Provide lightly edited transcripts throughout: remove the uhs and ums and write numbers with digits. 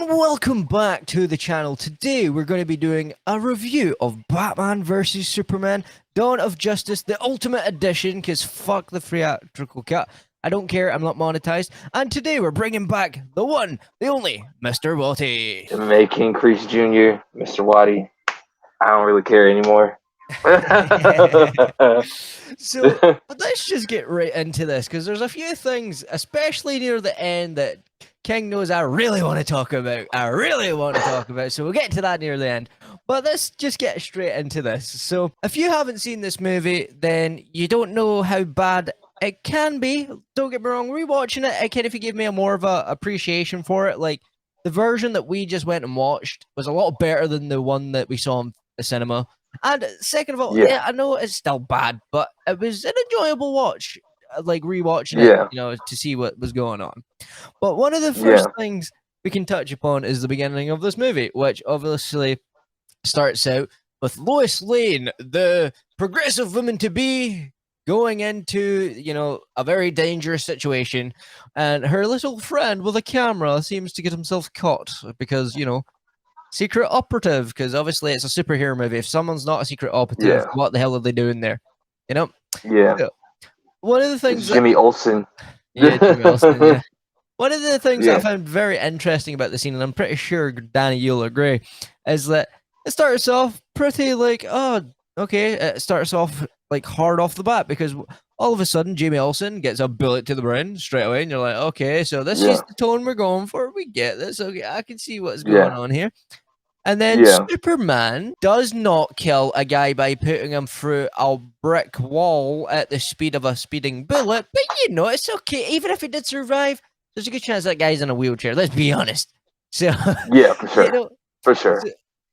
and welcome back to the channel. Today we're going to be doing a review of Batman vs Superman Dawn of Justice, the Ultimate Edition, because fuck the theatrical cut. I don't care, I'm not monetized. And today we're bringing back the one, the only, Mr. Watty. MMAKINGKREESEJR, Mr. Watty. I don't really care anymore. So let's just get right into this, because there's a few things, especially near the end, that King knows I really want to talk about. So we'll get to that near the end. But let's just get straight into this. So if you haven't seen this movie, then you don't know how bad it can be. Don't get me wrong, rewatching it kind of gave me a more of a appreciation for it. Like, the version that we just went and watched was a lot better than the one that we saw in the cinema. And second of all, yeah, I know it's still bad, but it was an enjoyable watch. Like rewatching it, to see what was going on. But one of the first things we can touch upon is the beginning of this movie, which obviously starts out with Lois Lane, the progressive woman to be, going into, a very dangerous situation, and her little friend with a camera seems to get himself caught because, secret operative, because obviously it's a superhero movie. If someone's not a secret operative, what the hell are they doing there? Yeah. So, one of the things Jimmy Olsen. Yeah, Jimmy Olsen, yeah. One of the things that I found very interesting about the scene, and I'm pretty sure Danny, you'll agree, is that it starts off pretty like, it starts off like hard off the bat, because all of a sudden Jimmy Olsen gets a bullet to the brain straight away, and you're like, okay, so this is the tone we're going for. We get this. Okay, I can see what's going on here. And then Superman does not kill a guy by putting him through a brick wall at the speed of a speeding bullet. But, it's okay. Even if he did survive, there's a good chance that guy's in a wheelchair. Let's be honest. So, yeah, for sure. For sure.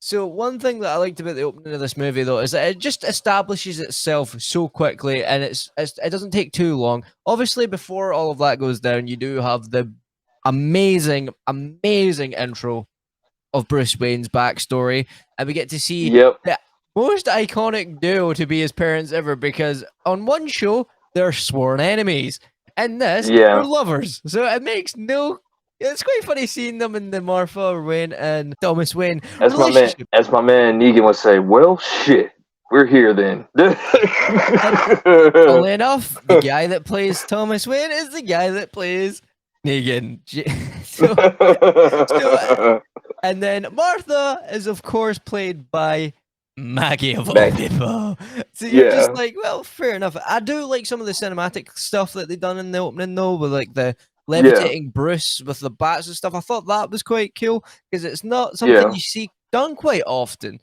So one thing that I liked about the opening of this movie, though, is that it just establishes itself so quickly, and it doesn't take too long. Obviously, before all of that goes down, you do have the amazing intro of Bruce Wayne's backstory, and we get to see the most iconic duo to be his parents ever, because on one show they're sworn enemies, and this they're lovers. So it makes it's quite funny seeing them in the Martha Wayne and Thomas Wayne relationship. As my man Negan would say, well, shit, we're here then. Funnily enough, the guy that plays Thomas Wayne is the guy that plays Negan. And then Martha is, of course, played by Maggie of all people. So you're just like, well, fair enough. I do like some of the cinematic stuff that they've done in the opening, though, with like the levitating Bruce with the bats and stuff. I thought that was quite cool, because it's not something you see done quite often.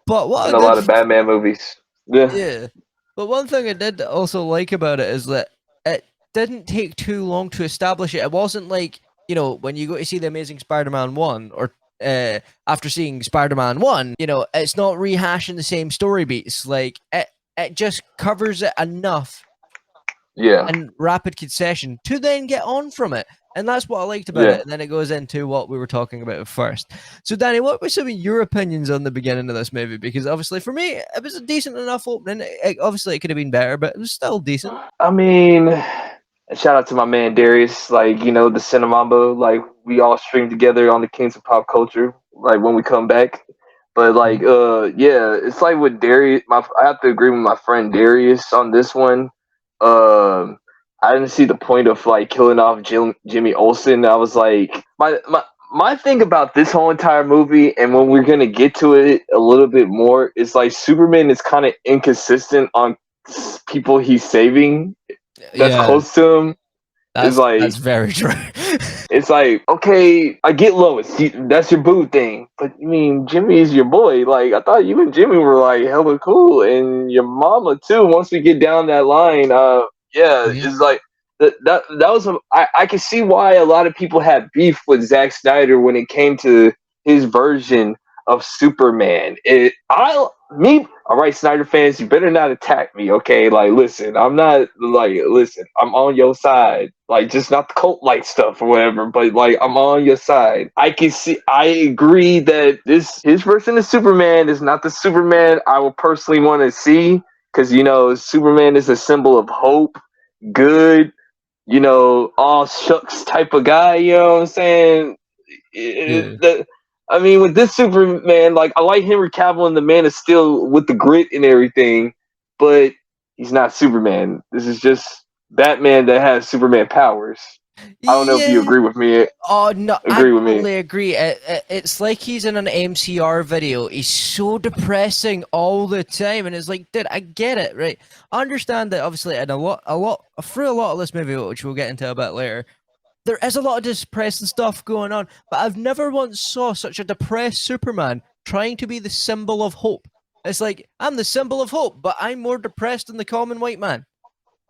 But what in a lot of Batman movies. Yeah. But one thing I did also like about it is that it didn't take too long to establish it. It wasn't like, when you go to see The Amazing Spider-Man 1, or after seeing Spider-Man 1, it's not rehashing the same story beats. Like, it just covers it enough in rapid concession to then get on from it. And that's what I liked about it. And then it goes into what we were talking about first. So, Danny, what were some of your opinions on the beginning of this movie? Because obviously, for me, it was a decent enough opening. Obviously, it could have been better, but it was still decent. I mean, shout out to my man Darius. Like, the Cinemamba. Like, we all stream together on the Kings of Pop Culture. Like, when we come back. But like, it's like with Darius. I have to agree with my friend Darius on this one. I didn't see the point of like killing off Jimmy Olsen. I was like, my thing about this whole entire movie, and when we're gonna get to it a little bit more, is like Superman is kind of inconsistent on people he's saving. That's close to him. That's very true. It's like, okay, I get Lois, that's your boo thing, but I mean, Jimmy's your boy. Like, I thought you and Jimmy were like hella cool, and your mama too. Once we get down that line, it's like that was I can see why a lot of people had beef with Zack Snyder when it came to his version of Superman. All right, Snyder fans, you better not attack me, okay? Like, listen, I'm not like, I'm on your side. Like, just not the cult like stuff or whatever, but like, I'm on your side. I agree that his version of Superman is not the Superman I would personally want to see, because Superman is a symbol of hope, good, all shucks type of guy. You know what I'm saying? Yeah. I mean, with this Superman, like I like Henry Cavill and the Man of Steel with the grit and everything, but he's not Superman. This is just Batman that has Superman powers. I don't know if you Yeah. agree with me. Oh no, I Agree with me? totally agree. It's like he's in an MCR video. He's so depressing all the time, and it's like, dude, I get it, right? I understand that obviously, and through a lot of this movie, which we'll get into a bit later, there is a lot of depressing stuff going on. But I've never once saw such a depressed Superman trying to be the symbol of hope. It's like I'm the symbol of hope, but I'm more depressed than the common white man.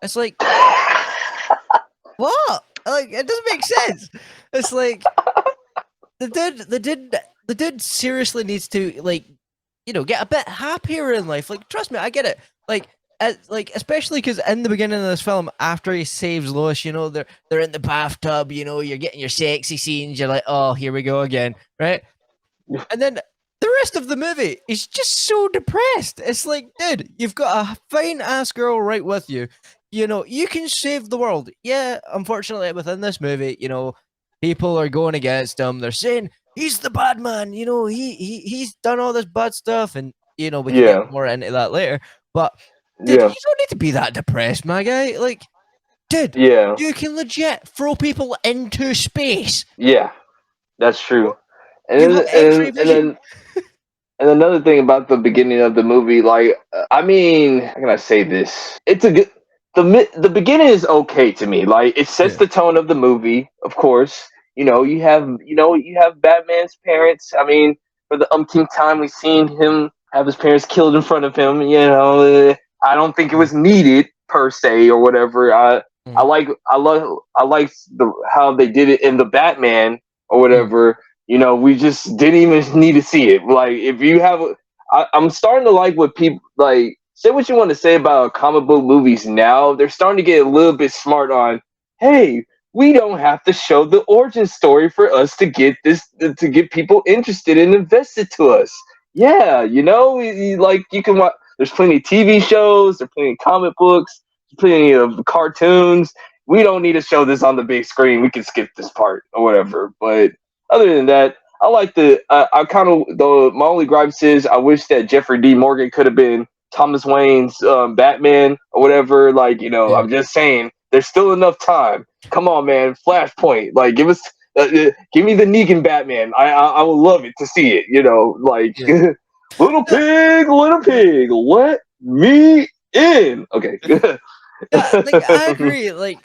It's like what? Like it doesn't make sense. It's like the dude seriously needs to like, get a bit happier in life. Like, trust me, I get it. Like especially because in the beginning of this film, after he saves Lois, they're in the bathtub. You're getting your sexy scenes. You're like, oh, here we go again, right? And then the rest of the movie is just so depressed. It's like, dude, you've got a fine ass girl right with you. You can save the world. Yeah, unfortunately, within this movie, people are going against him. They're saying he's the bad man. He's done all this bad stuff, and we can get Yeah, more into that later. But dude, yeah, you don't need to be that depressed, my guy. Like, dude, yeah, you can legit throw people into space. yeah. That's true. And You have then, X-ray and vision. then And another thing about the beginning of the movie, like, I mean, how can I say this? It's a good. The beginning is okay to me. Like, it sets Yeah. the tone of the movie. Of course, you have Batman's parents. I mean, for the umpteenth time, we've seen him have his parents killed in front of him. I don't think it was needed per se or whatever. Mhm. I like the how they did it in the Batman or Mhm. whatever. We just didn't even need to see it. Like, if you have, I'm starting to like what people like. Say what you want to say about comic book movies now. They're starting to get a little bit smart on. Hey, we don't have to show the origin story for us to get to get people interested and invested to us. Yeah, like you can watch. There's plenty of TV shows. There's plenty of comic books. There's plenty of cartoons. We don't need to show this on the big screen. We can skip this part or whatever. But other than that, I like I kind of my only gripes is I wish that Jeffrey D. Morgan could have been Thomas Wayne's Batman or whatever. Like, Yeah. I'm just saying, there's still enough time. Come on, man, Flashpoint. Like, give me the Negan Batman. I would love it to see it. Like, Yeah. little pig, let me in. Okay. Yeah, like I agree. Like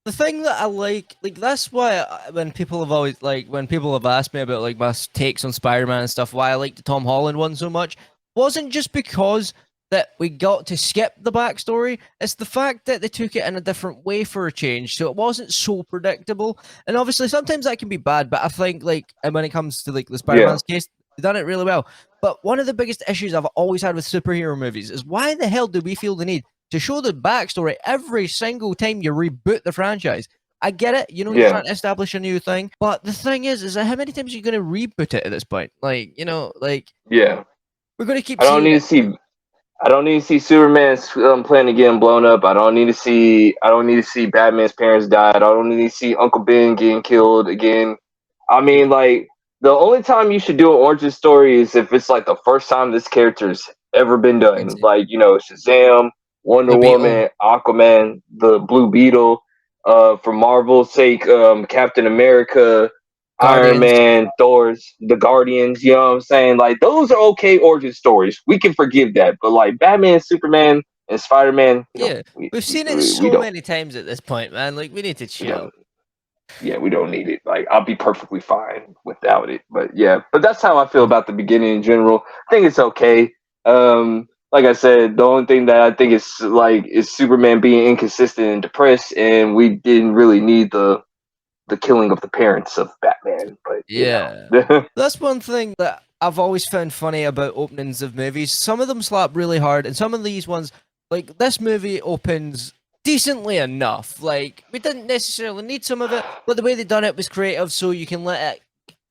the thing that I like that's why when people have always when people have asked me about like my takes on Spider-Man and stuff, why I like the Tom Holland one so much, wasn't just because that we got to skip the backstory. It's the fact that they took it in a different way for a change, so it wasn't so predictable. And obviously, sometimes that can be bad, but I think and when it comes to like the Yeah. Spider-Man's case, they done it really well. But one of the biggest issues I've always had with superhero movies is why the hell do we feel the need to show the backstory every single time you reboot the franchise? I get it, you're Yeah. trying to establish a new thing, but the thing is that how many times are you going to reboot it at this point? Yeah. We're going to keep I don't seeing need it. to see. I don't need to see Superman's planet getting blown up. I don't need to see. I don't need to see Batman's parents die. I don't need to see Uncle Ben getting killed again. I Yeah, mean, like, the only time you should do an origin story is if it's like the first time this character's ever been done. insane. Like, Shazam, Wonder Blue Beetle. Woman, Aquaman, the Blue Beetle. For Marvel's sake, Captain America, Iron Guardians. Man, Thor's, the Guardians. You know what I'm saying? Like, those are okay origin stories. We can forgive that. But like Batman, Superman, and Spider Man, Yeah, we, we've seen it we so don't. many times at this point, man. Like, we need to We chill. don't. Yeah, we don't need it. Like, I'll be perfectly fine without it. But yeah, but that's how I feel Mhm. about the beginning in general. I think it's okay. Like I said, the only thing that I think is Superman being inconsistent and depressed, and we didn't really need the killing of the parents of Batman. But Yeah. That's one thing that I've always found funny about openings of movies. Some of them slap really hard, and some of these ones, like this movie opens decently enough. Like, we didn't necessarily need some of it, but the way they done it was creative, so you can let it,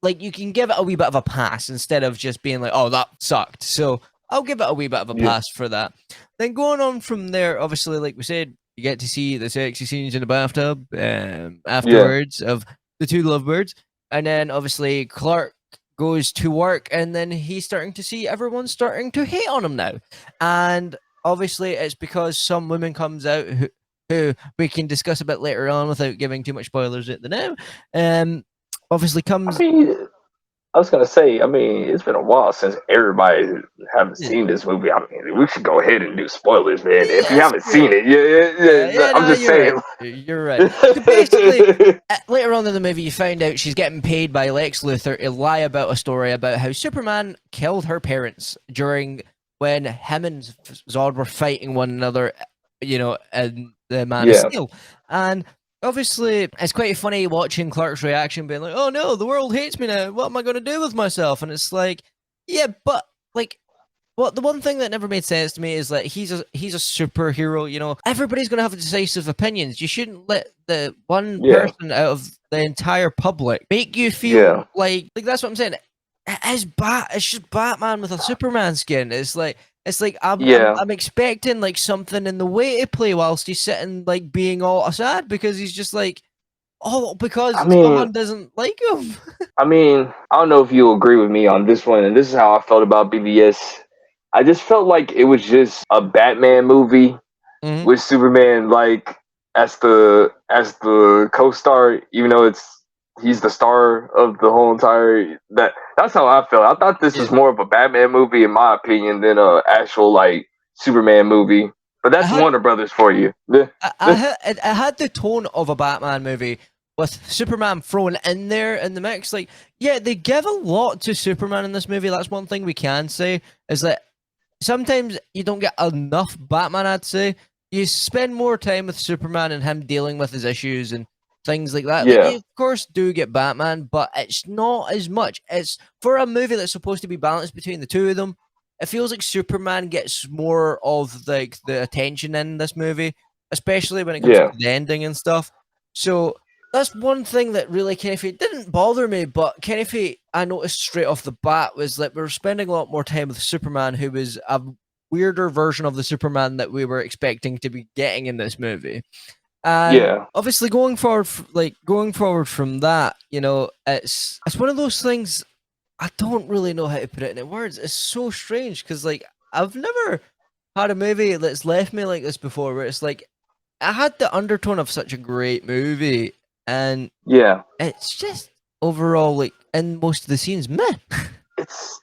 like, you can give it a wee bit of a pass instead of just being like, oh, that sucked. So I'll give it a wee bit of a yeah, pass for that. Then going on from there, obviously, like we said, you get to see the sexy scenes in the bathtub yeah, afterwards of the two lovebirds. And then obviously Clark goes to work, and then he's starting to see everyone starting to hate on him now. And obviously it's because some woman comes out who we can discuss a bit later on without giving too much spoilers at the now. Obviously I comes. mean, I was gonna say, I mean, it's been a while since everybody haven't seen this movie. I mean, we should go ahead and do spoilers, man. If you Yes, haven't seen it, yeah, I'm no, just you're right. saying. You're right. So basically, later on in the movie, you find out she's getting paid by Lex Luthor to lie about a story about how Superman killed her parents during when him and Zod were fighting one another, in the Man of Yeah, Steel. And obviously, it's quite funny watching Clark's reaction, being like, "Oh no, the world hates me now. What am I going to do with myself?" And it's like, yeah, but like, well, the one thing that never made sense to me is that he's a superhero. Everybody's gonna have decisive opinions. You shouldn't let the one yeah, person out of the entire public make you feel yeah, like that's what I'm saying. It's just Batman with a Superman skin. It's like yeah. I'm expecting like something in the way to play whilst he's sitting like being all sad because he's just like, oh, I because mean, someone doesn't like him. I don't know if you agree with me on this one, and this is how I felt about BBS. I just felt like it was just a Batman movie Mhm. with Superman like as the co-star, even though he's the star of the whole entire that's how I felt. I thought this Yeah. was more of a Batman movie in my opinion than a actual like Superman movie. But I that's had Warner Brothers for you. I had the tone of a Batman movie with Superman thrown in there in the mix. Like, yeah, they give a lot to Superman in this movie. That's one thing we can say is that sometimes you don't get enough Batman. I'd say you spend more time with Superman and him dealing with his issues and things like that. Like, Yeah, you of course do get Batman, but it's not as much. It's for a movie that's supposed to be balanced between the two of them. It feels like Superman gets more of like the attention in this movie, especially when it comes yeah, to the ending and stuff. So that's one thing that really kind of didn't bother me, but kind of I noticed straight off the bat was that we were spending a lot more time with Superman, who was a weirder version of the Superman that we were expecting to be getting in this movie. And yeah. obviously, going forward from that, it's one of those things. I don't really know how to put it into words. It's so strange because like I've never had a movie that's left me like this before, where it's like I had the undertone of such a great movie, and Yeah. it's just overall like in most of the scenes, meh.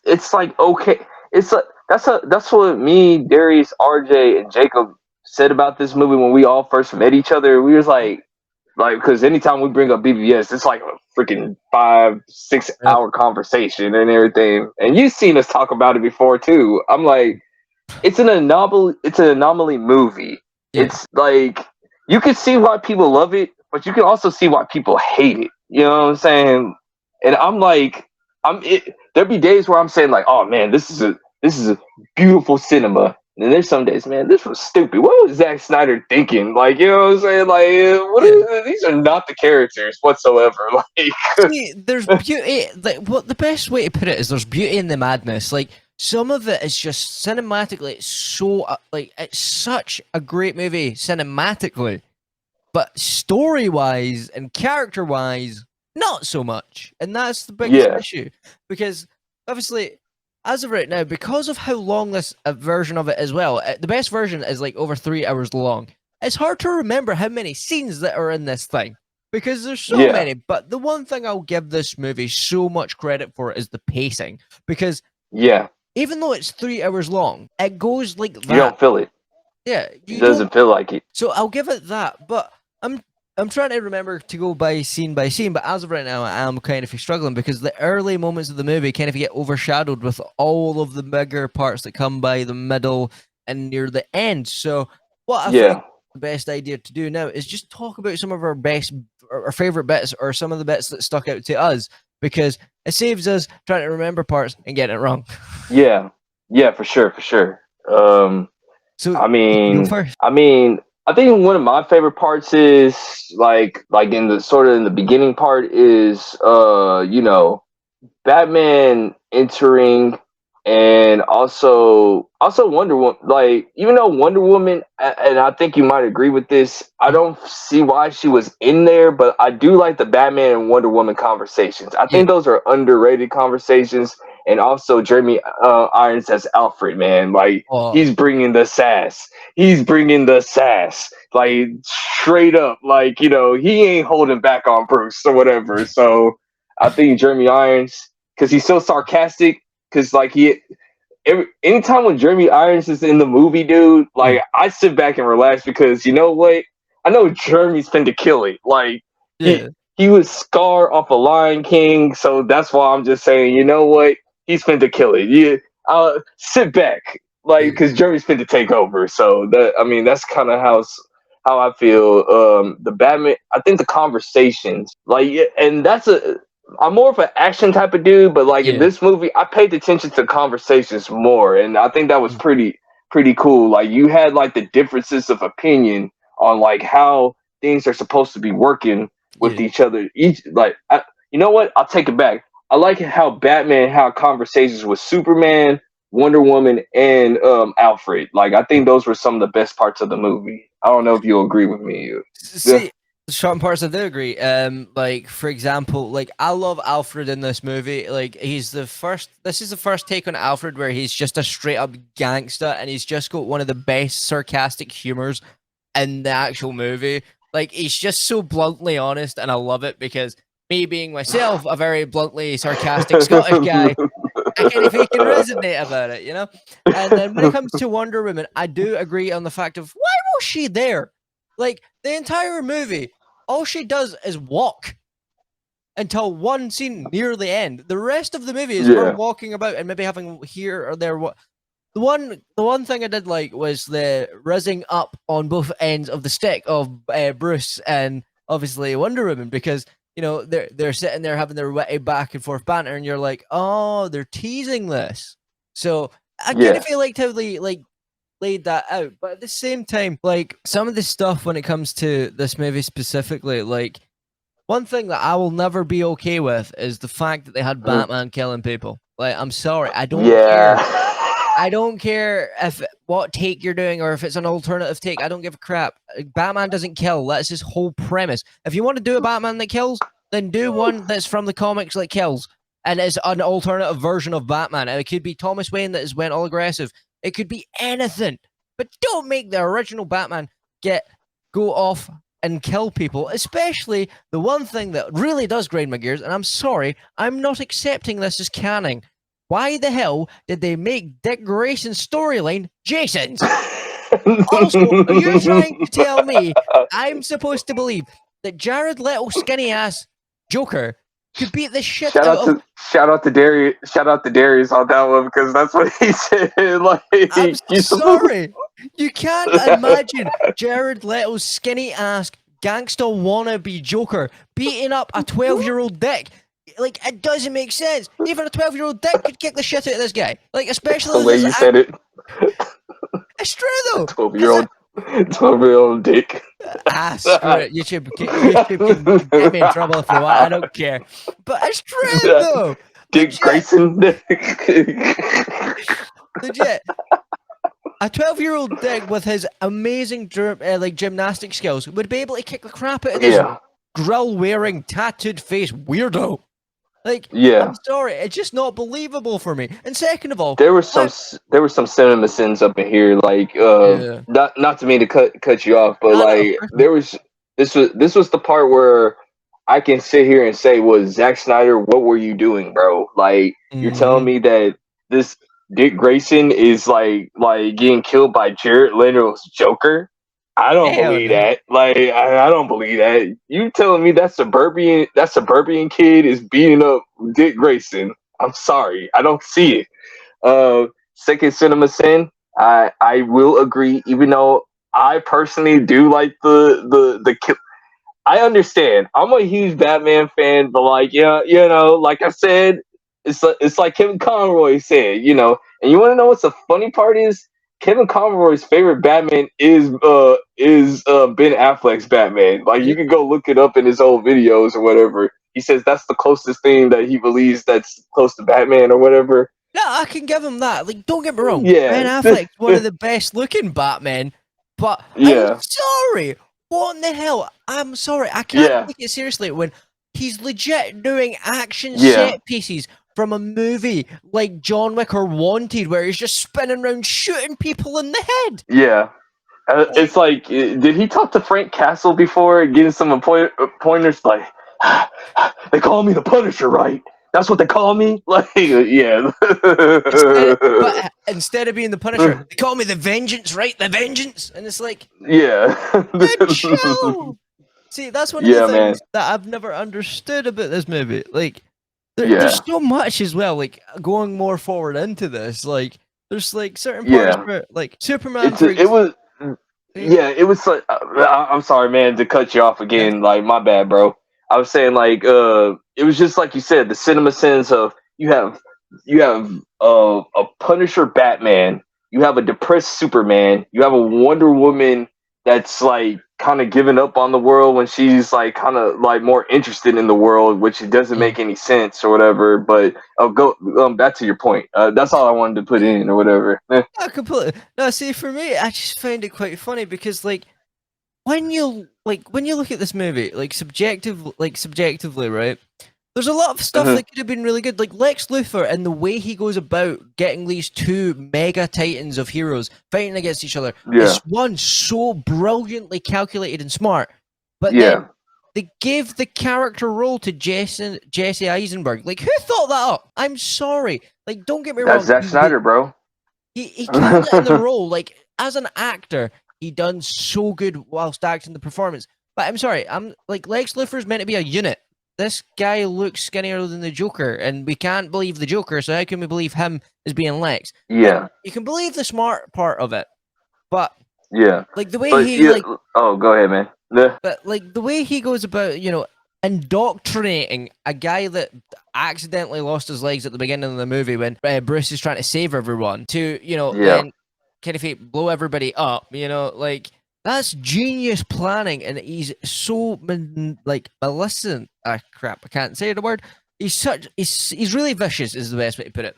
It's like okay. It's like that's what me, Darius, RJ, and Jacob said about this movie when we all first met each other. We was like because anytime we bring up BBS, it's like a freaking 5-6 Yep. hour conversation and everything. And you've seen us talk about it before too. I'm like, it's an anomaly. It's an anomaly movie. Yeah. It's like you can see why people love it, but you can also see why people hate it. You know what I'm saying? And I'm like, there'll be days where I'm saying like, oh man, this is a beautiful cinema. And there's some days, man, this was stupid. What was Zack Snyder thinking? Like, you know what I'm saying? Like, Yeah. these are not the characters whatsoever. Like, See, there's beauty. Like, what the best way to put it is, there's beauty in the madness. Like, some of it is just cinematically, it's so like it's such a great movie cinematically, but story wise and character wise, not so much. And that's the biggest yeah, issue because obviously, as of right now, because of how long this version of it as well, the best version is like over 3 hours long. It's hard to remember how many scenes that are in this thing because there's so yeah, many. But the one thing I'll give this movie so much credit for is the pacing because yeah. even though it's 3 hours long, it goes like You that. don't feel it. Yeah, It you don't. doesn't feel like it. So I'll give it that, but I'm trying to remember to go by scene, but as of right now, I am kind of struggling because the early moments of the movie kind of get overshadowed with all of the bigger parts that come by the middle and near the end. So what I think Yeah, the best idea to do now is just talk about some of our best or favorite bits or some of the bits that stuck out to us because it saves us trying to remember parts and getting it wrong. yeah, yeah, for sure, for sure. Um, So I you can go mean, first. I mean, I think one of my favorite parts is like in the sort of in the beginning part is Batman entering and also Wonder Woman. Like, even though Wonder Woman, and I think you might agree with this, I don't see why she was in there, but I do like the Batman and Wonder Woman conversations. I Yeah. think those are underrated conversations, and also Jeremy Irons as Alfred, man. Like, Oh, he's bringing the sass. He's bringing the sass. Like, straight up, like, he ain't holding back on Bruce or whatever. So I think Jeremy Irons, because he's so sarcastic, because like anytime when Jeremy Irons is in the movie, dude, mm, like, I sit back and relax, because you know what? I know Jeremy's finna kill it. Like, yeah. he was Scar off of Lion King, so that's why I'm just saying, you know what? He's finna kill it. Yeah, sit back, like, Yeah. because Jeremy's finna take over. So that's kind of how I feel. The Batman, I think the conversations, like, yeah, and I'm more of an action type of dude, but like in Yeah. this movie, I paid attention to conversations more, and I think that was Mm, pretty cool. Like, you had like the differences of opinion on like how things are supposed to be working with yeah. each other. You know what? I'll take it back. I like how Batman had conversations with Superman, Wonder Woman, and Alfred. Like, I think those were some of the best parts of the movie. I don't know if you'll agree with me. Yeah, See, certain parts I do agree. Like for example, like I love Alfred in this movie. Like he's the first. This is the first take on Alfred where he's just a straight up gangster, and he's just got one of the best sarcastic humors in the actual movie. Like he's just so bluntly honest, and I love it because me being myself a very bluntly sarcastic Scottish guy, I kind of feel can resonate about it, you know. And then when it comes to Wonder Woman, I do agree on the fact of why was she there? Like the entire movie, all she does is walk until one scene near the end. The rest of the movie is her yeah, walking about and maybe having here or there. The one thing I did like was the rizzing up on both ends of the stick of Bruce and obviously Wonder Woman because they're sitting there having their witty back and forth banter and you're like, oh, they're teasing this. So I kind of yeah, feel like how they like laid that out, but at the same time, like some of the stuff when it comes to this movie specifically, like one thing that I will never be okay with is the fact that they had mm, Batman killing people. Like, I'm sorry, I don't care. yeah. I don't care if what take you're doing or if it's an alternative take. I don't give a crap. Batman doesn't kill. That's his whole premise. If you want to do a Batman that kills, then do one that's from the comics that kills and is an alternative version of Batman. And it could be Thomas Wayne that went all aggressive. It could be anything. But don't make the original Batman go off and kill people, especially the one thing that really does grind my gears, and I'm sorry, I'm not accepting this as canon. Why the hell did they make Dick Grayson's storyline Jason's? Also, are you trying to tell me I'm supposed to believe that Jared Leto skinny ass Joker could beat the shit shout out out of? to shout out to Darius on that one, because that's what he said. Like, I'm he's supposed. sorry. You can't imagine Jared Leto's skinny ass gangster wannabe Joker beating up a 12-year-old dick. Like, it doesn't make sense. Even a 12-year-old dick could kick the shit out of this guy. Like, The especially way this. you said it, It's true though. 12 year old, 12-year-old dick. Screw it. YouTube can get me in trouble if they want. I don't care. But it's true though. Dick Legit. Grayson. Legit. A 12-year-old dick with his amazing gymnastic skills would be able to kick the crap out of this Yeah, grill-wearing, tattooed face weirdo. Like, I'm yeah. sorry, it's just not believable for me. And second of all, There were some what? cinema sins up in here, like, Yeah. not to mean to cut you off, but I know, of like, course not. there was this was the part where I can sit here and say, "Was Zack Snyder? What were you doing, bro? Like, you're telling Mm-hmm. me that this Dick Grayson is like getting killed by Jared Leto's Joker? I don't Hell believe no. that. Like, I don't believe that. You telling me that suburban kid is beating up Dick Grayson? I'm sorry, I don't see it. Second cinema sin. I will agree, even though I personally do like the kill. I understand. I'm a huge Batman fan, but like, yeah, like I said, it's like Kevin Conroy said, And you want to know what's the funny part is? Kevin Conroy's favorite Batman is Ben Affleck's Batman. Like, you Yep. can go look it up in his old videos or whatever. He says that's the closest thing that he believes that's close to Batman or whatever. No, I can give him that. Like, don't get me wrong. Ben Yeah, Affleck's one of the best looking Batmen, but I'm yeah, sorry. What in the hell? I'm sorry. I can't yeah, take it seriously when he's legit doing action yeah, set pieces from a movie like John Wick or Wanted, where he's just spinning around shooting people in the head. yeah. It's like, did he talk to Frank Castle before, getting some pointers? Like, they call me the Punisher, right? That's what they call me. Like, yeah, Instead of being the Punisher, they call me the Vengeance, right? The Vengeance, and it's like, yeah, chill. See, that's one of the yeah, man, things that I've never understood about this movie. Like, yeah, there's so much as well. Like, going more forward into this, like, there's like certain parts yeah. where, like, Superman, for It was, example, yeah, it was like, I'm sorry, man, to cut you off again. Like, my bad, bro. I was saying, like, it was just like you said, the cinema sense of you have a Punisher Batman, you have a depressed Superman, you have a Wonder Woman that's like kind of giving up on the world when she's like kind of like more interested in the world, which it doesn't yeah. make any sense or whatever. But go back to your point. That's all I wanted to put in or whatever. I completely. No, see, for me, I just find it quite funny because, like, when you look at this movie, like, subjectively, right? There's a lot of stuff Mhm. that could have been really good, like Lex Luthor and the way he goes about getting these two mega titans of heroes fighting against each other. Yeah, It's one so brilliantly calculated and smart, but then yeah. they gave the character role to Jesse Eisenberg. Like, who thought that up? I'm sorry. Like, don't get me That's wrong. Zack Snyder, bro. He killed it in the role. Like, as an actor, he done so good whilst acting the performance. But I'm sorry, I'm like, Lex Luthor's meant to be a unit. This guy looks skinnier than the Joker, and we can't believe the Joker, so how can we believe him as being Lex? And Yeah, you can believe the smart part of it, but yeah. like the way But he yeah. like Oh, go ahead, man. Yeah. but like the way he goes about, indoctrinating a guy that accidentally lost his legs at the beginning of the movie when Bruce is trying to save everyone to, Yeah. then kind of blow everybody up, like that's genius planning, and he's so Maleficent. Ah, crap, I can't say the word. He's really vicious, is the best way to put it.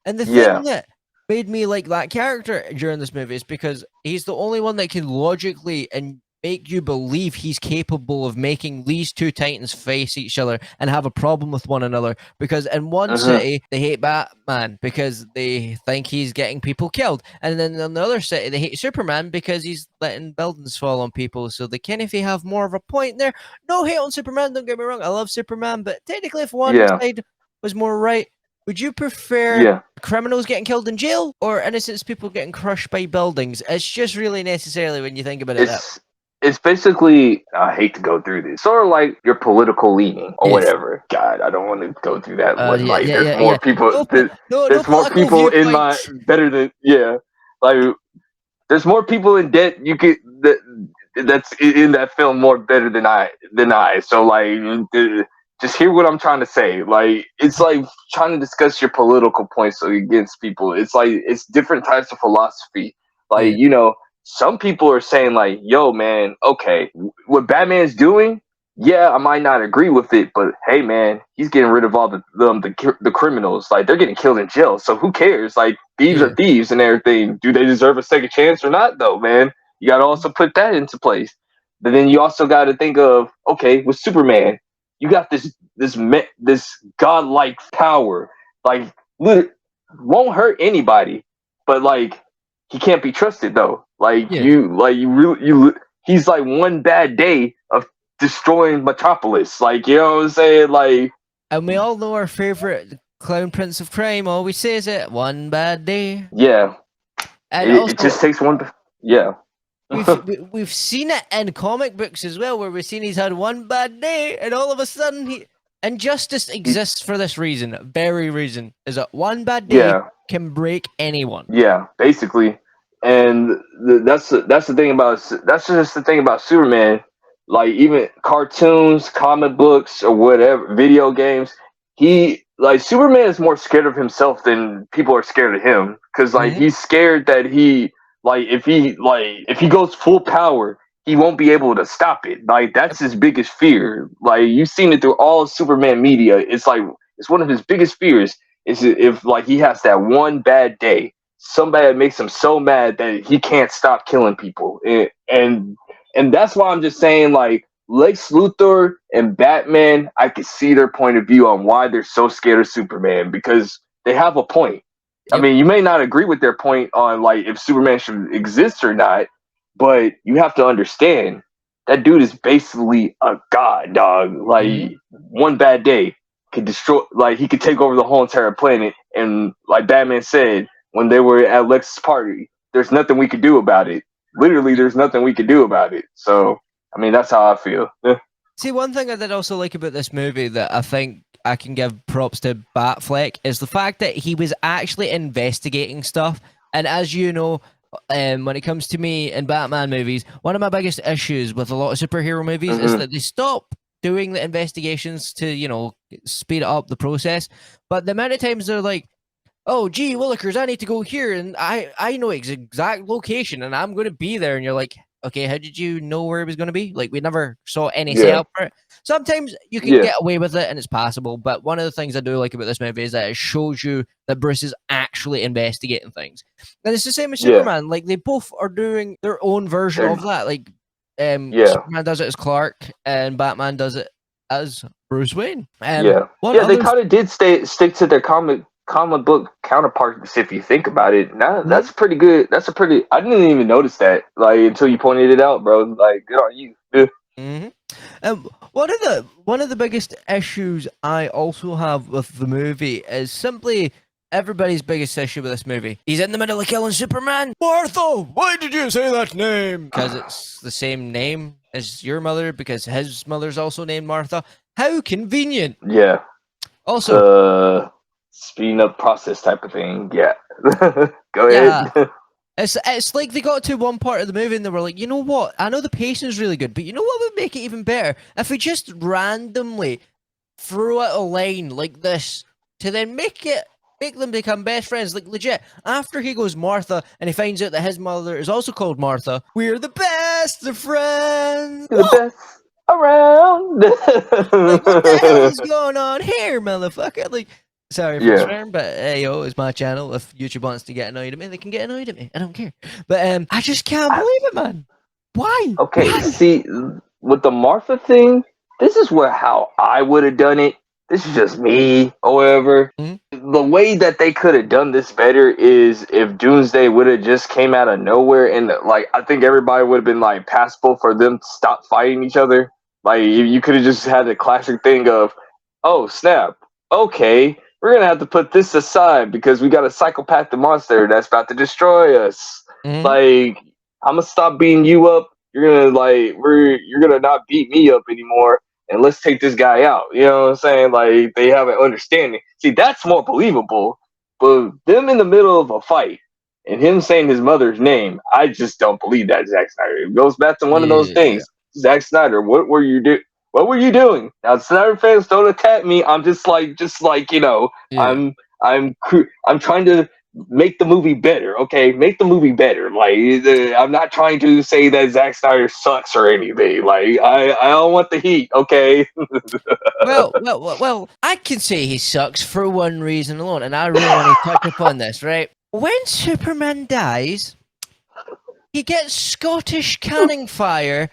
And the Yeah. thing that made me like that character during this movie is because he's the only one that can logically and make you believe he's capable of making these two titans face each other and have a problem with one another, because in one city they hate Batman because they think he's getting people killed, and then in the other city they hate Superman because he's letting buildings fall on people. So they kind of have more of a point there. No hate on Superman, don't get me wrong, I love Superman, but technically if one Yeah. side was more right, would you prefer Yeah. criminals getting killed in jail or innocent people getting crushed by buildings? It's just really necessarily when you think about it. It's basically, I hate to go through this, sort of like your political leaning or Yes. whatever. God, I don't want to go through that one. Yeah, Like, yeah, there's yeah, more yeah. people. No There's more political people in my viewpoints. better than Like, there's more people in debt that's in that film more better than I. So like, just hear what I'm trying to say. Like, it's like trying to discuss your political points against people. It's like it's different types of philosophy. Like, Yeah, some people are saying like, "Yo, man, okay, what Batman's doing." Yeah, I might not agree with it, but hey, man, he's getting rid of all the criminals. Like, they're getting killed in jail, so who cares? Like, thieves yeah. are thieves and everything. Do they deserve a second chance or not, though, man? You got to also put that into place. But then you also got to think of, okay, with Superman, you got this godlike power, like, won't hurt anybody, but like, he can't be trusted though. Yeah. He's like one bad day of destroying Metropolis. Like, you know what I'm saying? Like, And we all know our favorite clown prince of crime always says it, one bad day. yeah, And it just also, takes one. Yeah, we've seen it in comic books as well, where we've seen he's had one bad day, and all of a sudden injustice exists for this reason, very reason, is that one bad day yeah, can break anyone. yeah, basically. And that's the thing about that's just the thing about Superman. Like, even cartoons, comic books, or whatever, video games, Superman is more scared of himself than people are scared of him, because like Mhm. he's scared that if he goes full power, he won't be able to stop it. Like, that's his biggest fear. Like, you've seen it through all Superman media. It's like it's one of his biggest fears. is if like he has that one bad day, somebody that makes him so mad that he can't stop killing people, and that's why I'm just saying like Lex Luthor and Batman, I can see their point of view on why they're so scared of Superman because they have a point. I Yep. mean, you may not agree with their point on like if Superman should exist or not, but you have to understand that dude is basically a god, dog. Mm-hmm. Like one bad day could destroy, like he could take over the whole entire planet. And like Batman said when they were at Lex's party, there's nothing we could do about it. Literally, there's nothing we could do about it. So, I mean, that's how I feel. See, one thing I did also like about this movie that I think I can give props to Batfleck is the fact that he was actually investigating stuff. And as you know, when it comes to me in Batman movies, one of my biggest issues with a lot of superhero movies is Mm-hmm. that they stop doing the investigations to, you know, speed up the process. But the amount of times they're like, oh, gee, Willikers, I need to go here, and I know its exact location, and I'm going to be there. And you're like, okay, how did you know where it was going to be? Like, we never saw any Yeah, setup for it. Sometimes you can yeah, get away with it, and it's passable. But one of the things I do like about this movie is that it shows you that Bruce is actually investigating things. And it's the same with yeah, Superman. Like, they both are doing their own version they're, of that. Like, yeah, Superman does it as Clark, and Batman does it as Bruce Wayne. yeah, One yeah. They other. kind of did stick to their comic book counterparts. If you think about it, now Mhm. that's pretty good. That's a pretty. I didn't even notice that like until you pointed it out, bro. Like, good on you. Yeah. Mhm. One of the biggest issues I also have with the movie is simply everybody's biggest issue with this movie. He's in the middle of killing Superman. Martha, why did you say that name? Because it's the same name as your mother. Because his mother's also named Martha. How convenient. Yeah, Also, the speeding up process type of thing. Yeah. Go yeah. ahead. It's like they got to one part of the movie and they were like, you know what? I know the pacing's really good, but you know what would make it even better? If we just randomly throw out a line like this to then make them become best friends. Like legit, after he goes Martha and he finds out that his mother is also called Martha, we're the best of friends. The best around. Like, what the hell is going on here, motherfucker? Like, sorry for the Yeah. swearing, but hey, yo, it's my channel. If YouTube wants to get annoyed at me, they can get annoyed at me. I don't care. But I just can't I, believe it, man. Why? okay, Why? see, with the Martha thing, this is where how I would have done it. This is just me, however. Mhm. The way that they could have done this better is if Doomsday would have just came out of nowhere and like I think everybody would have been like passable for them to stop fighting each other. Like you could have just had the classic thing of, oh snap, okay, we're gonna have to put this aside because we got a psychopathic monster that's about to destroy us. Mhm. Like I'm gonna stop beating you up. You're gonna not beat me up anymore, and let's take this guy out. You know what I'm saying? Like they have an understanding. See, that's more believable. But them in the middle of a fight and him saying his mother's name, I just don't believe that, Zack Snyder. It goes back to one of those Yeah. things. Zack Snyder, what were you doing? Now, Snyder fans, don't attack me. I'm just like Yeah. I'm trying to make the movie better. Okay, make the movie better. Like I'm not trying to say that Zack Snyder sucks or anything. Like I don't want the heat. Okay. Well, I can say he sucks for one reason alone, and I really want to touch upon this, right? When Superman dies, he gets Scottish cannon fire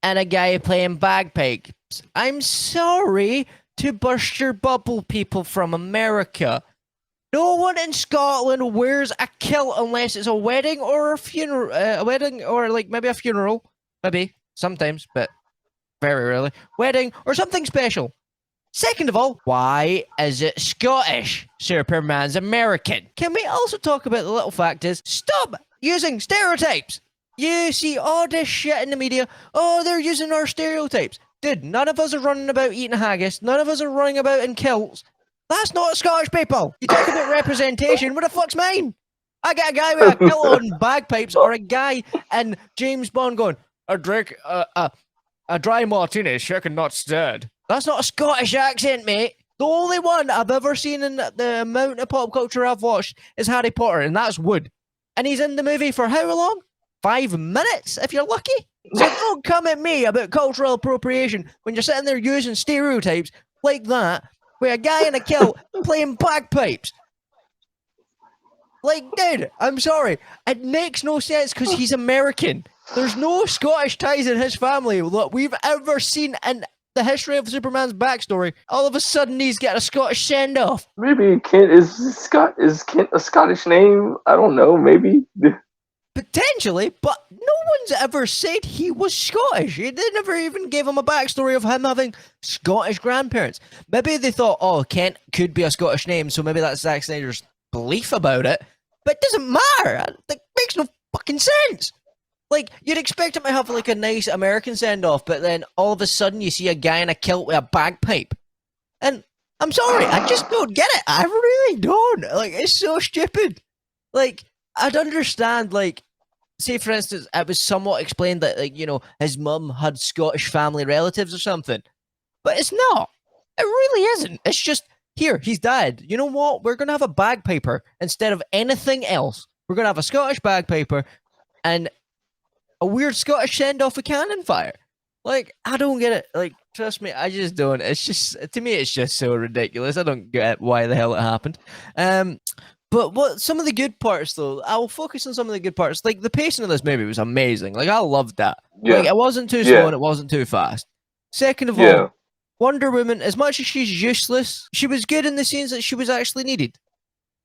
and a guy playing bagpipes. I'm sorry to burst your bubble, people from America. No one in Scotland wears a kilt unless it's a wedding or a funeral, like maybe a funeral, maybe sometimes, but very rarely, wedding or something special. Second of all, why is it Scottish? Superman's American. Can we also talk about the little fact is, stop using stereotypes. You see all this shit in the media. Oh, they're using our stereotypes. Dude, none of us are running about eating haggis. None of us are running about in kilts. That's not Scottish people. You talk about representation. What the fuck's mine? I get a guy with a kilt on bagpipes or a guy in James Bond going, a drink, a dry martini, shaken not stirred. That's not a Scottish accent, mate. The only one I've ever seen in the amount of pop culture I've watched is Harry Potter, and that's Wood. And he's in the movie for how long? 5 minutes, if you're lucky. So don't come at me about cultural appropriation when you're sitting there using stereotypes like that, with a guy in a kilt playing bagpipes. Like, dude, I'm sorry. It makes no sense because he's American. There's no Scottish ties in his family that we've ever seen in the history of Superman's backstory. All of a sudden, he's got a Scottish send-off. Maybe Kent is Kent a Scottish name? I don't know. Maybe. Potentially, but no one's ever said he was Scottish. They never even gave him a backstory of him having Scottish grandparents. Maybe they thought, oh, Kent could be a Scottish name, so maybe that's Zack Snyder's belief about it. But it doesn't matter. It makes no fucking sense. Like, you'd expect him to have, like, a nice American send-off, but then all of a sudden you see a guy in a kilt with a bagpipe. And I'm sorry, I just don't get it. I really don't. Like, it's so stupid. Like, I'd understand, like, say, for instance, it was somewhat explained that, like, you know, his mum had Scottish family relatives or something. But it's not. It really isn't. It's just, here, he's died. You know what? We're going to have a bagpiper instead of anything else. We're going to have a Scottish bagpiper and a weird Scottish send-off with cannon fire. Like, I don't get it. Like, trust me, I just don't. It's just, to me, it's just so ridiculous. I don't get why the hell it happened. But what some of the good parts, though, I'll focus on some of the good parts. Like, the pacing of this movie was amazing. Like, I loved that. Yeah. Like, it wasn't too slow and it wasn't too fast. Second of all, Wonder Woman, as much as she's useless, she was good in the scenes that she was actually needed.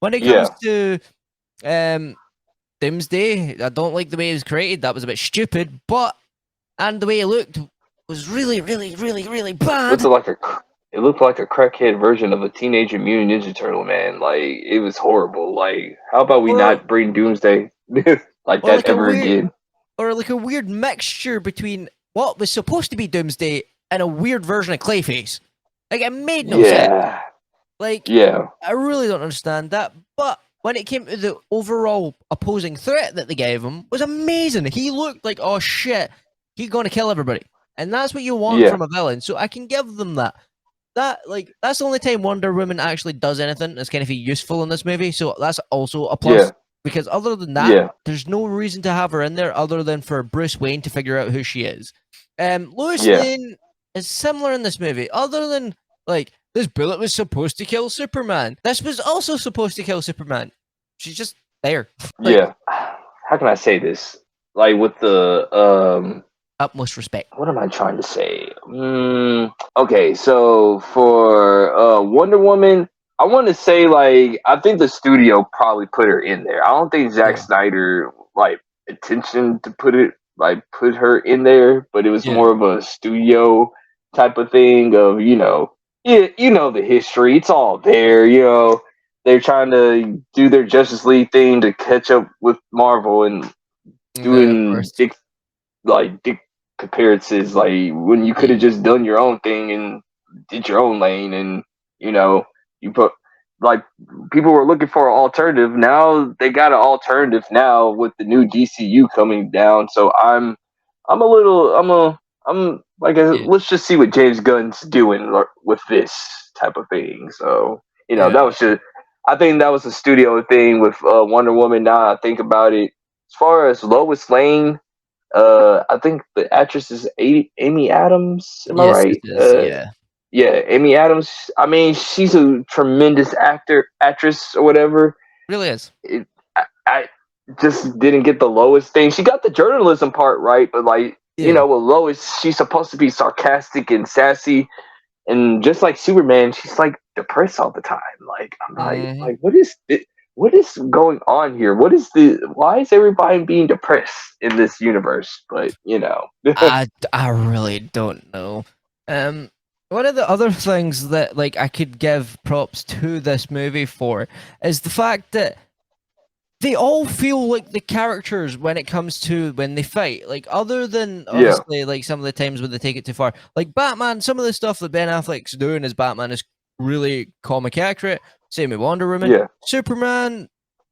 When it comes to Doomsday, I don't like the way it was created. That was a bit stupid, and the way it looked was really, really, really, really bad. It looked like a crackhead version of a Teenage Mutant Ninja Turtle, man. Like, it was horrible. Like, how about we not bring Doomsday like that ever again? Or like a weird mixture between what was supposed to be Doomsday and a weird version of Clayface. Like, it made no sense. Like, I really don't understand that. But when it came to the overall opposing threat that they gave him, was amazing. He looked like, oh shit, he's gonna kill everybody. And that's what you want from a villain. So I can give them that. That's the only time Wonder Woman actually does anything that's kind of useful in this movie. So that's also a plus. Because other than that, there's no reason to have her in there other than for Bruce Wayne to figure out who she is. Lois Lane is similar in this movie, other than, like, this bullet was supposed to kill Superman. This was also supposed to kill Superman. She's just there. Like, how can I say this? Like, with the utmost respect. What am I trying to say? Okay, so for Wonder Woman, I want to say, like, I think the studio probably put her in there. I don't think Zack Snyder, like, intention to put her in there, but it was more of a studio type of thing of, you know, the history. It's all there, you know. They're trying to do their Justice League thing to catch up with Marvel and doing dick comparisons, like, when you could have just done your own thing and did your own lane, and, you know, you put, like, people were looking for an alternative. Now they got an alternative now with the new DCU coming down. So let's just see what James Gunn's doing with this type of thing. So, you know, I think that was a studio thing with Wonder Woman. Now I think about it, as far as Lois Lane, I think the actress is Amy Adams. Am I right? Amy Adams. I mean, she's a tremendous actress, or whatever. Really is. I just didn't get the Lois thing. She got the journalism part right, but, like, you know, with Lois, she's supposed to be sarcastic and sassy, and just like Superman, she's, like, depressed all the time. Like, I'm like, what is it? What is going on here? Why is everybody being depressed in this universe? But, you know. I really don't know. One of the other things that, like, I could give props to this movie for is the fact that they all feel like the characters when it comes to when they fight. Like, other than, obviously, like, some of the times when they take it too far. Like, Batman, some of the stuff that Ben Affleck's doing as Batman is really comic accurate. Same with Wonder Woman. Superman,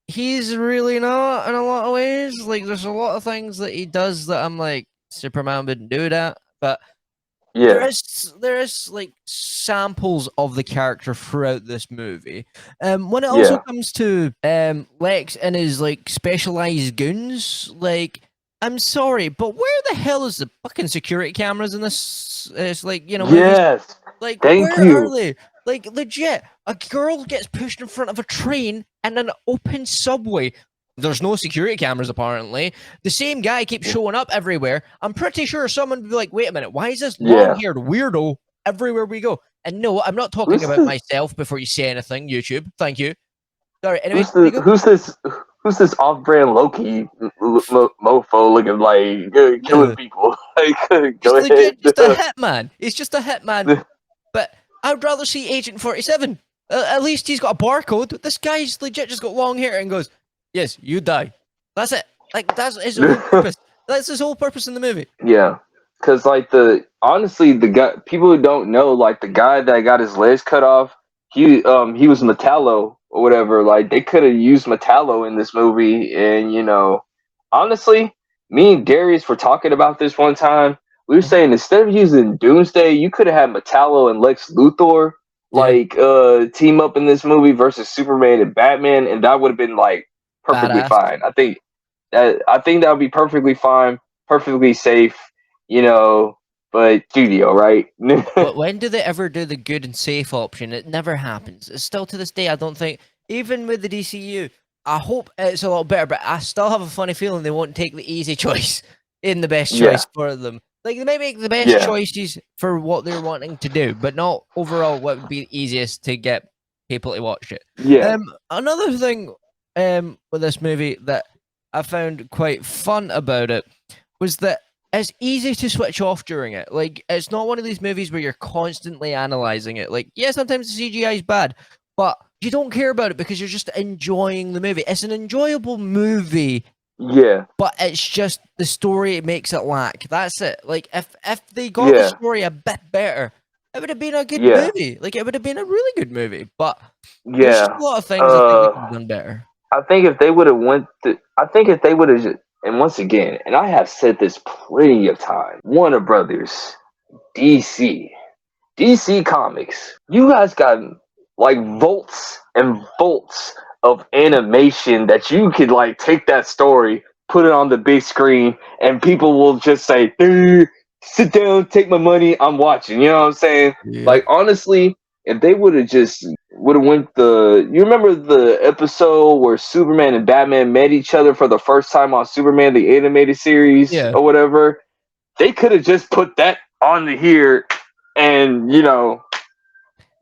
he's really not in a lot of ways. Like, there's a lot of things that he does that I'm like, Superman wouldn't do that. But there is like samples of the character throughout this movie. When it also comes to Lex and his, like, specialized goons, like, I'm sorry, but where the hell is the fucking security cameras in this? It's like, you know, like, where are they? Like, legit, a girl gets pushed in front of a train in an open subway. There's no security cameras, apparently. The same guy keeps showing up everywhere. I'm pretty sure someone would be like, wait a minute, why is this long-haired weirdo everywhere we go? And no, I'm not talking about myself before you say anything, YouTube. Thank you. Sorry, anyway. Who's this off-brand Loki mofo looking like killing people? Like, go ahead. Just a hitman. He's just a hitman. But I'd rather see Agent 47. At least he's got a barcode. This guy's legit just got long hair and goes, yes, you die. That's it. Like, that's his whole purpose. That's his whole purpose in the movie. Yeah. Because, like, honestly, the guy, people who don't know, like, the guy that got his legs cut off, he was Metallo or whatever. Like, they could have used Metallo in this movie. And, you know, honestly, me and Darius were talking about this one time. We were saying instead of using Doomsday, you could have had Metallo and Lex Luthor team up in this movie versus Superman and Batman, and that would have been like perfectly fine. I think that would be perfectly fine, perfectly safe, you know. But studio, right? But when do they ever do the good and safe option? It never happens. It's still to this day, I don't think, even with the DCU, I hope it's a lot better, but I still have a funny feeling they won't take the easy choice in the best choice for them. Like, they may make the best choices for what they're wanting to do, but not overall what would be the easiest to get people to watch it. Yeah. Another thing with this movie that I found quite fun about it was that it's easy to switch off during it. Like, it's not one of these movies where you're constantly analyzing it. Like, yeah, sometimes the CGI is bad, but you don't care about it because you're just enjoying the movie. It's an enjoyable movie. Yeah. But it's just the story makes it lack. That's it. Like, if they got the story a bit better, it would have been a good movie. Like, it would have been a really good movie. But there's just a lot of things I think they could have done better. I think if they would have and once again, and I have said this plenty of times, Warner Brothers, DC Comics, you guys got like volts and volts of animation that you could like take that story, put it on the big screen, and people will just say, sit down, take my money, I'm watching. You know what I'm saying? Yeah. Like, honestly, if they would have went you remember the episode where Superman and Batman met each other for the first time on Superman, the animated series or whatever? They could have just put that on here and, you know.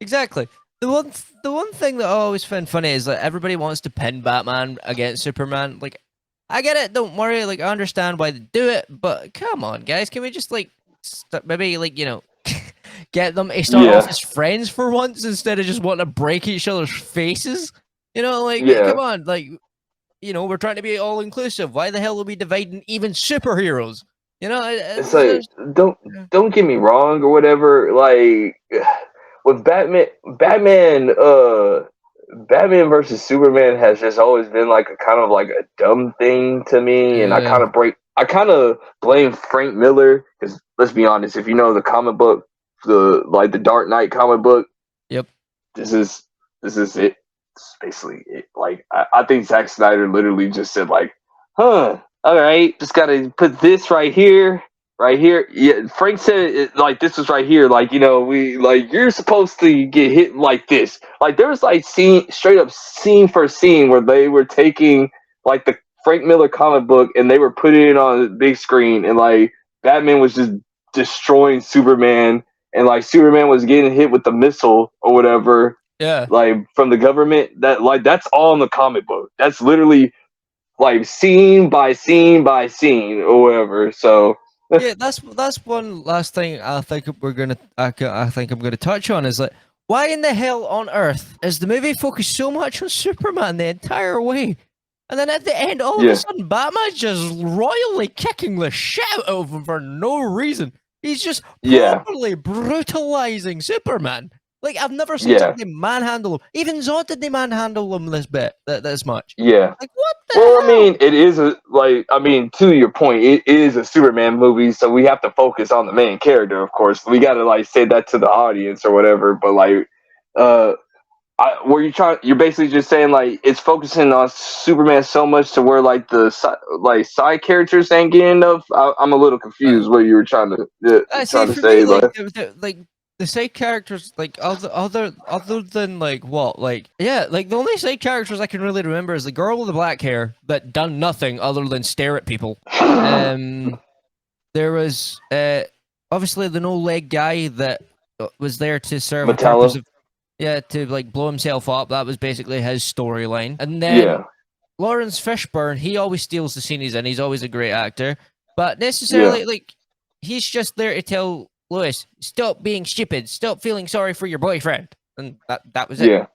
Exactly. The one thing that I always find funny is that everybody wants to pin Batman against Superman. Like, I get it, don't worry, like, I understand why they do it, but come on, guys, can we just, like, maybe, like, you know, get them to start off as friends for once instead of just wanting to break each other's faces? You know, like, come on, like, you know, we're trying to be all-inclusive. Why the hell are we dividing even superheroes? You know, it's like, don't get me wrong or whatever, like, with Batman versus Superman has just always been like a kind of like a dumb thing to me, and I kind of blame Frank Miller, because let's be honest, if you know the comic book, the Dark Knight comic book, this is it. It's basically it. Like, I think Zack Snyder literally just said like, all right, just gotta put this right here. Right here, yeah. Frank said it, like, this was right here. Like, you know, you're supposed to get hit like this. Like, there was like straight up scene for scene where they were taking like the Frank Miller comic book and they were putting it on the big screen, and like Batman was just destroying Superman, and like Superman was getting hit with the missile or whatever. Yeah, like from the government. That's all in the comic book. That's literally like scene by scene by scene or whatever. So. Yeah, that's one last thing I think I'm gonna touch on is like, why in the hell on earth is the movie focused so much on Superman the entire way, and then at the end all of a sudden Batman's just royally kicking the shit out of him for no reason? He's just properly brutalizing Superman. Like, I've never seen somebody manhandle him. Even Zod didn't manhandle him this much. Yeah. Like, what the hell? I mean, it is to your point, it is a Superman movie, so we have to focus on the main character, of course. We gotta like say that to the audience or whatever. But like, you're basically just saying like it's focusing on Superman so much to where like the side characters ain't getting enough. I'm a little confused what you were trying to say. Me, like the side characters, like other than like what, like yeah, like the only side characters I can really remember is the girl with the black hair that done nothing other than stare at people. Um, there was obviously the no leg guy that was there to serve a purpose Metallo. of yeah, to like blow himself up. That was basically his storyline. And then Yeah, Lawrence Fishburne, he always steals the scene he's in. He's always a great actor, but yeah, necessarily like he's just there to tell Lewis, stop being stupid, stop feeling sorry for your boyfriend, and that was it. yeah,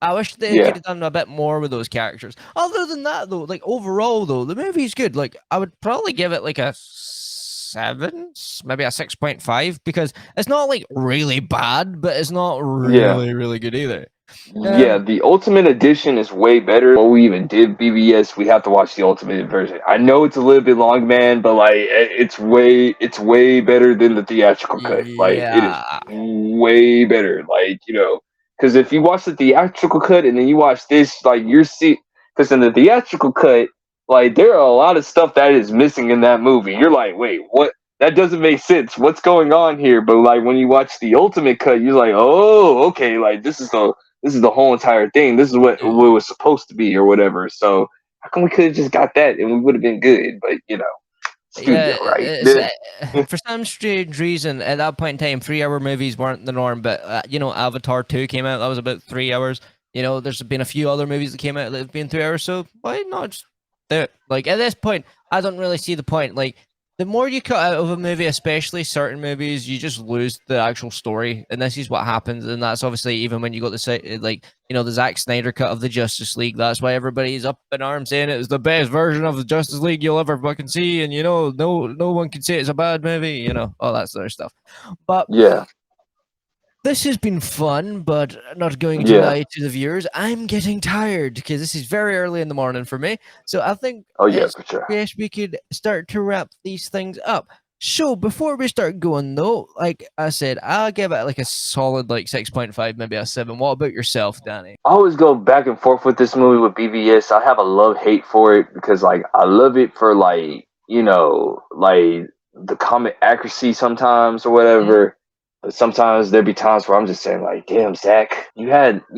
I wish they could yeah. have done a bit more with those characters. Other than that, though, like overall, though, the movie's good. Like I would probably give it like a 7, maybe a 6.5, because it's not like really bad, but it's not Yeah. really good either. Yeah, the Ultimate Edition is way better. Before we even did BBS, we have to watch the Ultimate version. I know it's a little bit long, man, but like it's way better than the theatrical cut. Like it is Yeah. way better. Like because if you watch the theatrical cut and then you watch this, like you're see, because in the theatrical cut, like there are a lot of stuff that is missing in that movie. You're like, wait, what? That doesn't make sense. What's going on here? But like when you watch the Ultimate cut, you're like, oh, okay, like this is the whole entire thing. This is what it was supposed to be or whatever. So how come we could have just got that and we would have been good? But Yeah, studio, right? it's for some strange reason at that point in time, 3 hour movies weren't the norm. But Avatar 2 came out. That was about 3 hours. There's been a few other movies that came out that have been 3 hours. So why not just do it? Like at this point, I don't really see the point. Like the more you cut out of a movie, especially certain movies, you just lose the actual story. And this is what happens. And that's obviously even when you got the Zack Snyder cut of the Justice League. That's why everybody's up in arms saying it was the best version of the Justice League you'll ever fucking see. And no one can say it's a bad movie. All that sort of stuff. But Yeah, this has been fun, but not going to yeah. lie to the viewers. I'm getting tired because this is very early in the morning for me. So I think Oh yeah, it's for sure. best we could start to wrap these things up. So before we start going though, like I said, I'll give it like a solid like 6.5, maybe a 7. What about yourself, Danny? I always go back and forth with this movie with BBS. I have a love hate for it because like I love it for like like the comic accuracy sometimes or Mhm. whatever. But sometimes there be times where I'm just saying like, damn, Zach, you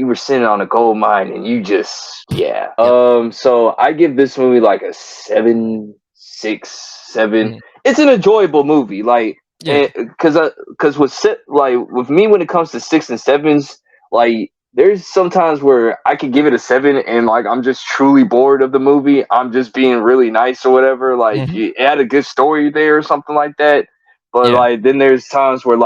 were sitting on a gold mine and you just yeah. Yep. So I give this movie like a 7, 6, 7. Mhm. It's an enjoyable movie, like Yeah. because with me when it comes to 6 and 7s, like there's sometimes where I could give it a 7 and like I'm just truly bored of the movie. I'm just being really nice or whatever. Like Mhm. it had a good story there or something like that. But Yeah. like then there's times where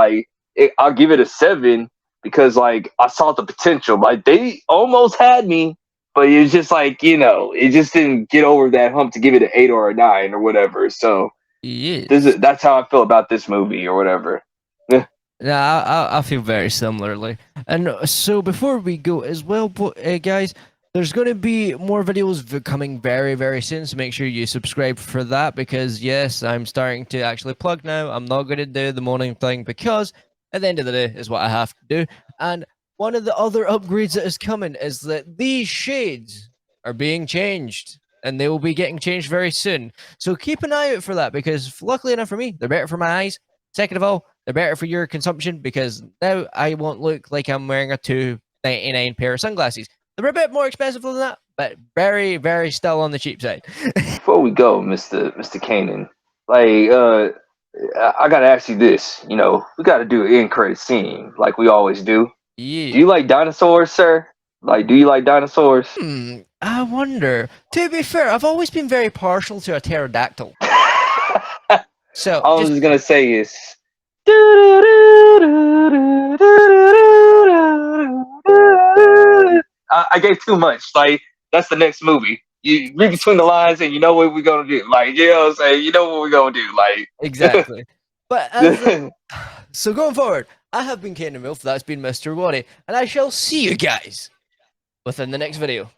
I'll give it a 7 because like I saw the potential. Like they almost had me, but it's just like it just didn't get over that hump to give it an 8 or a 9 or whatever. So Yes. that's how I feel about this movie or whatever. Yeah. Yeah, I feel very similarly. And so before we go as well, guys, there's going to be more videos coming very, very soon. So make sure you subscribe for that because, yes, I'm starting to actually plug now. I'm not going to do the morning thing because at the end of the day is what I have to do. And one of the other upgrades that is coming is that these shades are being changed and they will be getting changed very soon. So keep an eye out for that because luckily enough for me, they're better for my eyes. Second of all, they're better for your consumption because now I won't look like I'm wearing a $2.99 pair of sunglasses. They're a bit more expensive than that, but very, very still on the cheap side. Before we go, Mister Kanan, like I gotta ask you this. We gotta do an end credit scene like we always do. Do Yeah. you like dinosaurs, sir? Like, do you like dinosaurs? I wonder. To be fair, I've always been very partial to a pterodactyl. So All I'm just just gonna say is. I gave too much. Like that's the next movie. You read between the lines and you know what we're gonna do. Like what I'm saying, you know what we're gonna do. Like exactly. But as so going forward, I have been Kanan Wolf. That's been Mr. Waddy, and I shall see you guys within the next video.